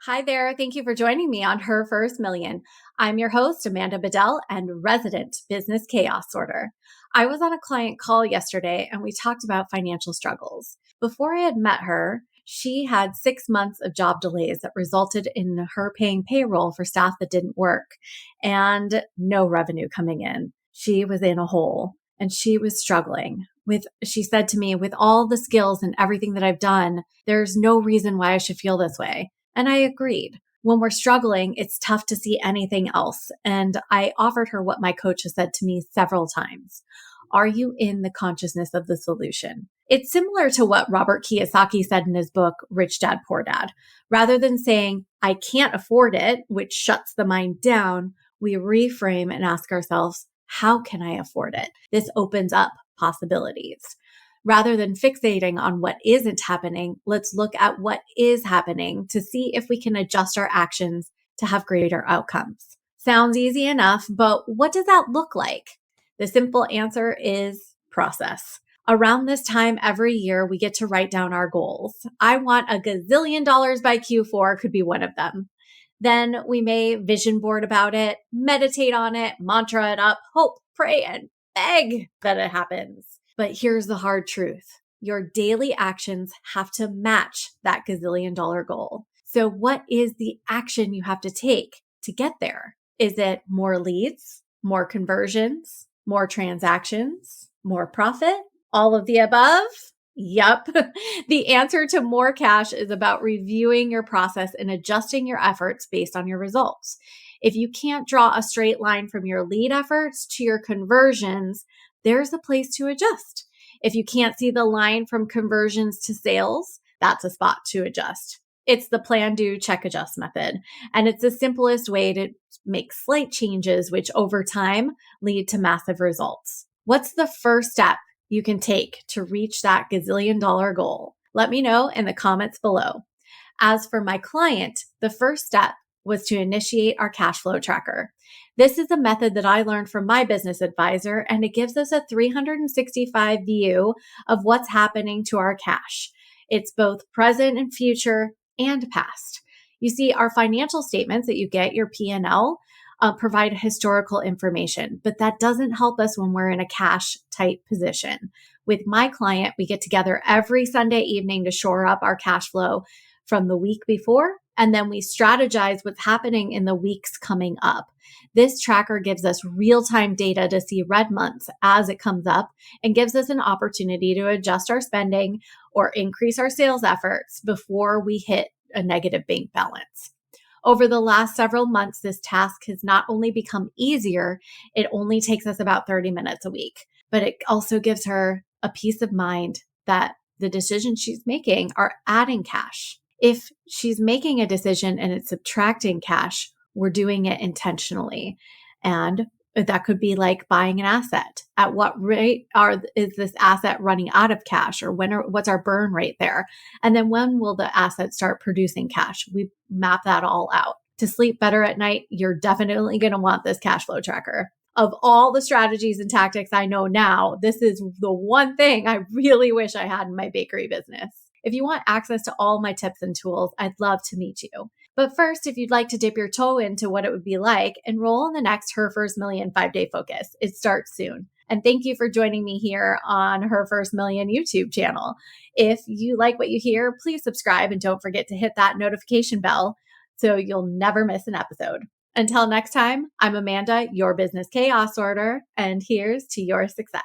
Hi there. Thank you for joining me on Her First Million. I'm your host, Amanda Bedell, and resident business chaos sorter. I was on a client call yesterday and we talked about financial struggles. Before I had met her, she had 6 months of job delays that resulted in her paying payroll for staff that didn't work and no revenue coming in. She was in a hole and she was struggling. She said to me, with all the skills and everything that I've done, there's no reason why I should feel this way. And I agreed. When we're struggling, it's tough to see anything else. And I offered her what my coach has said to me several times. Are you in the consciousness of the solution? It's similar to what Robert Kiyosaki said in his book, Rich Dad, Poor Dad. Rather than saying, I can't afford it, which shuts the mind down, we reframe and ask ourselves, how can I afford it? This opens up possibilities. Rather than fixating on what isn't happening, let's look at what is happening to see if we can adjust our actions to have greater outcomes. Sounds easy enough, but what does that look like? The simple answer is process. Around this time every year, we get to write down our goals. I want $1 gazillion by Q4 could be one of them. Then we may vision board about it, meditate on it, mantra it up, hope, pray, and beg that it happens. But here's the hard truth. Your daily actions have to match that $1 gazillion goal. So what is the action you have to take to get there? Is it more leads, more conversions, more transactions, more profit? All of the above? Yup. The answer to more cash is about reviewing your process and adjusting your efforts based on your results. If you can't draw a straight line from your lead efforts to your conversions, there's a place to adjust. If you can't see the line from conversions to sales, that's a spot to adjust. It's the plan, do, check, adjust method. And it's the simplest way to make slight changes, which over time lead to massive results. What's the first step you can take to reach that $1 gazillion goal? Let me know in the comments below. As for my client, the first step was to initiate our cash flow tracker. This is a method that I learned from my business advisor, and it gives us a 365 view of what's happening to our cash. It's both present and future and past. You see, our financial statements that you get, your P&L, provide historical information, but that doesn't help us when we're in a cash tight position. With my client, we get together every Sunday evening to shore up our cash flow from the week before, and then we strategize what's happening in the weeks coming up. This tracker gives us real-time data to see red months as it comes up and gives us an opportunity to adjust our spending or increase our sales efforts before we hit a negative bank balance. Over the last several months, this task has not only become easier, it only takes us about 30 minutes a week, but it also gives her a peace of mind that the decisions she's making are adding cash. If she's making a decision and it's subtracting cash, we're doing it intentionally. And that could be like buying an asset. At what rate is this asset running out of cash, or what's our burn rate there? And then when will the asset start producing cash? We map that all out. To sleep better at night, you're definitely going to want this cash flow tracker. Of all the strategies and tactics I know now, this is the one thing I really wish I had in my bakery business. If you want access to all my tips and tools, I'd love to meet you. But first, if you'd like to dip your toe into what it would be like, enroll in the next Her First Million 5-day focus. It starts soon. And thank you for joining me here on Her First Million YouTube channel. If you like what you hear, please subscribe and don't forget to hit that notification bell so you'll never miss an episode. Until next time, I'm Amanda, your business chaos sorter, and here's to your success.